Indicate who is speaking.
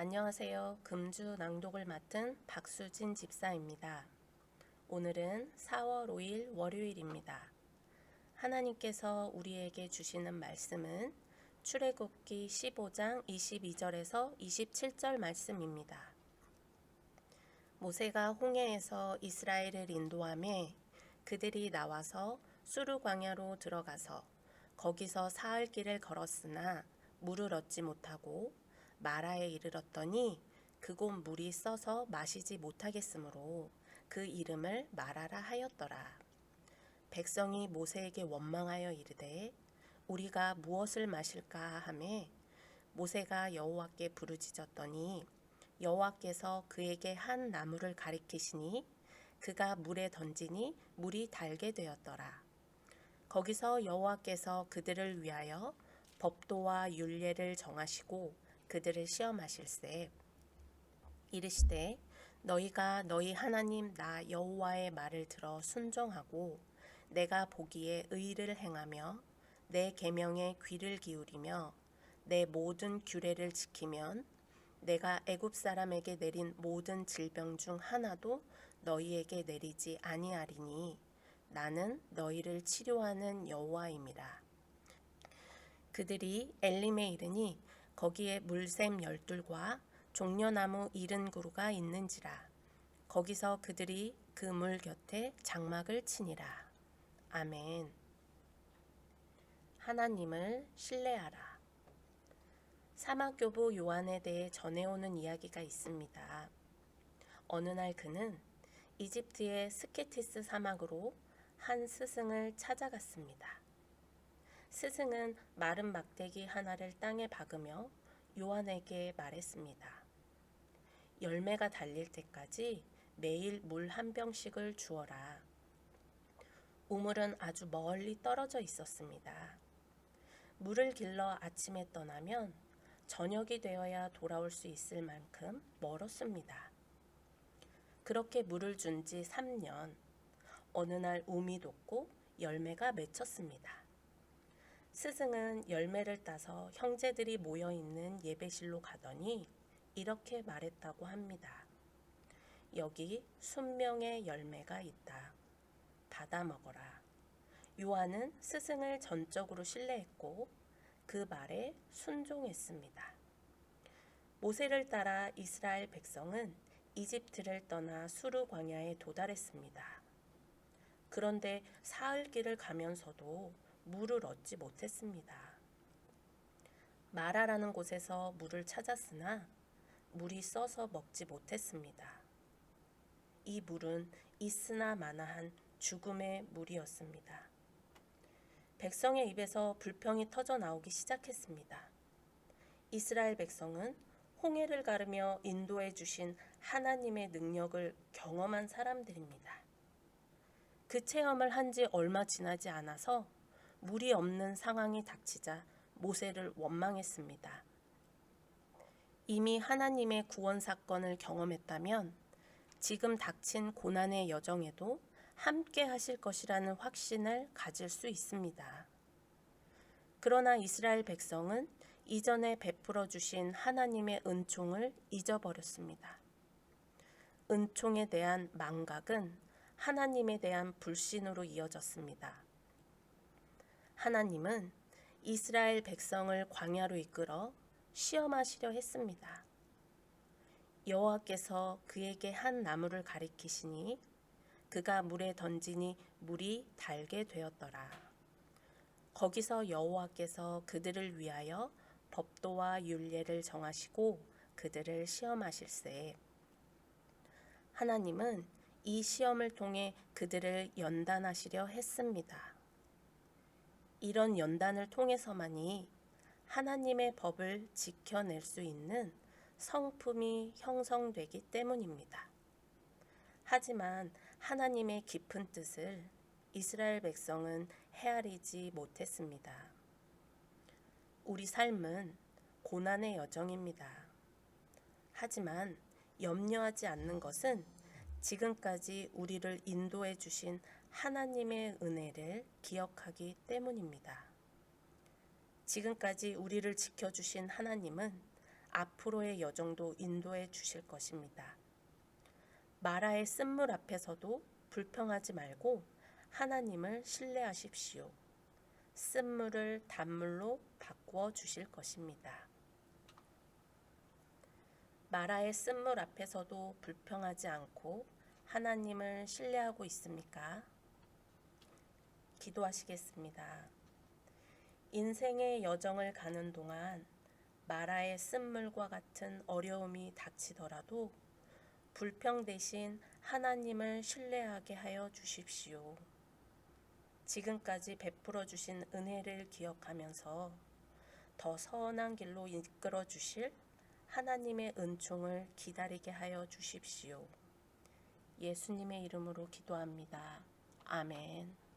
Speaker 1: 안녕하세요. 금주 낭독을 맡은 박수진 집사입니다. 오늘은 4월 5일 월요일입니다. 하나님께서 우리에게 주시는 말씀은 출애굽기 15장 22절에서 27절 말씀입니다. 모세가 홍해에서 이스라엘을 인도하며 그들이 나와서 수르 광야로 들어가서 거기서 사흘 길을 걸었으나 물을 얻지 못하고 마라에 이르렀더니 그곳 물이 써서 마시지 못하겠으므로 그 이름을 마라라 하였더라. 백성이 모세에게 원망하여 이르되 우리가 무엇을 마실까 하매 모세가 여호와께 부르짖었더니 여호와께서 그에게 한 나무를 가리키시니 그가 물에 던지니 물이 달게 되었더라. 거기서 여호와께서 그들을 위하여 법도와 율례를 정하시고 그들을 시험하실세 이르시되 너희가 너희 하나님 나 여호와의 말을 들어 순종하고 내가 보기에 의를 행하며 내 계명에 귀를 기울이며 내 모든 규례를 지키면 내가 애굽 사람에게 내린 모든 질병 중 하나도 너희에게 내리지 아니하리니 나는 너희를 치료하는 여호와임이라. 그들이 엘림에 이르니 거기에 물샘 12과 종려나무 70그루가 있는지라. 거기서 그들이 그 물 곁에 장막을 치니라. 아멘. 하나님을 신뢰하라. 사막교부 요한에 대해 전해오는 이야기가 있습니다. 어느 날 그는 이집트의 스케티스 사막으로 한 스승을 찾아갔습니다. 스승은 마른 막대기 하나를 땅에 박으며 요한에게 말했습니다. 열매가 달릴 때까지 매일 물 한 병씩을 주어라. 우물은 아주 멀리 떨어져 있었습니다. 물을 길러 아침에 떠나면 저녁이 되어야 돌아올 수 있을 만큼 멀었습니다. 그렇게 물을 준 지 3년, 어느 날 우미 돋고 열매가 맺혔습니다. 스승은 열매를 따서 형제들이 모여있는 예배실로 가더니 이렇게 말했다고 합니다. 여기 순명의 열매가 있다. 받아 먹어라. 요한은 스승을 전적으로 신뢰했고 그 말에 순종했습니다. 모세를 따라 이스라엘 백성은 이집트를 떠나 수르 광야에 도달했습니다. 그런데 사흘 길을 가면서도 물을 얻지 못했습니다. 마라라는 곳에서 물을 찾았으나 물이 써서 먹지 못했습니다. 이 물은 있으나 마나한 죽음의 물이었습니다. 백성의 입에서 불평이 터져 나오기 시작했습니다. 이스라엘 백성은 홍해를 가르며 인도해 주신 하나님의 능력을 경험한 사람들입니다. 그 체험을 한 지 얼마 지나지 않아서 물이 없는 상황이 닥치자 모세를 원망했습니다. 이미 하나님의 구원 사건을 경험했다면 지금 닥친 고난의 여정에도 함께 하실 것이라는 확신을 가질 수 있습니다. 그러나 이스라엘 백성은 이전에 베풀어 주신 하나님의 은총을 잊어버렸습니다. 은총에 대한 망각은 하나님에 대한 불신으로 이어졌습니다. 하나님은 이스라엘 백성을 광야로 이끌어 시험하시려 했습니다. 여호와께서 그에게 한 나무를 가리키시니 그가 물에 던지니 물이 달게 되었더라. 거기서 여호와께서 그들을 위하여 법도와 율례를 정하시고 그들을 시험하실세. 하나님은 이 시험을 통해 그들을 연단하시려 했습니다. 이런 연단을 통해서만이 하나님의 법을 지켜낼 수 있는 성품이 형성되기 때문입니다. 하지만 하나님의 깊은 뜻을 이스라엘 백성은 헤아리지 못했습니다. 우리 삶은 고난의 여정입니다. 하지만 염려하지 않는 것은 지금까지 우리를 인도해 주신 하나님의 은혜를 기억하기 때문입니다. 지금까지 우리를 지켜주신 하나님은 앞으로의 여정도 인도해 주실 것입니다. 마라의 쓴물 앞에서도 불평하지 말고 하나님을 신뢰하십시오. 쓴물을 단물로 바꾸어 주실 것입니다. 마라의 쓴물 앞에서도 불평하지 않고 하나님을 신뢰하고 있습니까? 기도하시겠습니다. 인생의 여정을 가는 동안 마라의 쓴물과 같은 어려움이 닥치더라도 불평 대신 하나님을 신뢰하게 하여 주십시오. 지금까지 베풀어 주신 은혜를 기억하면서 더 선한 길로 이끌어 주실 하나님의 은총을 기다리게 하여 주십시오. 예수님의 이름으로 기도합니다. 아멘.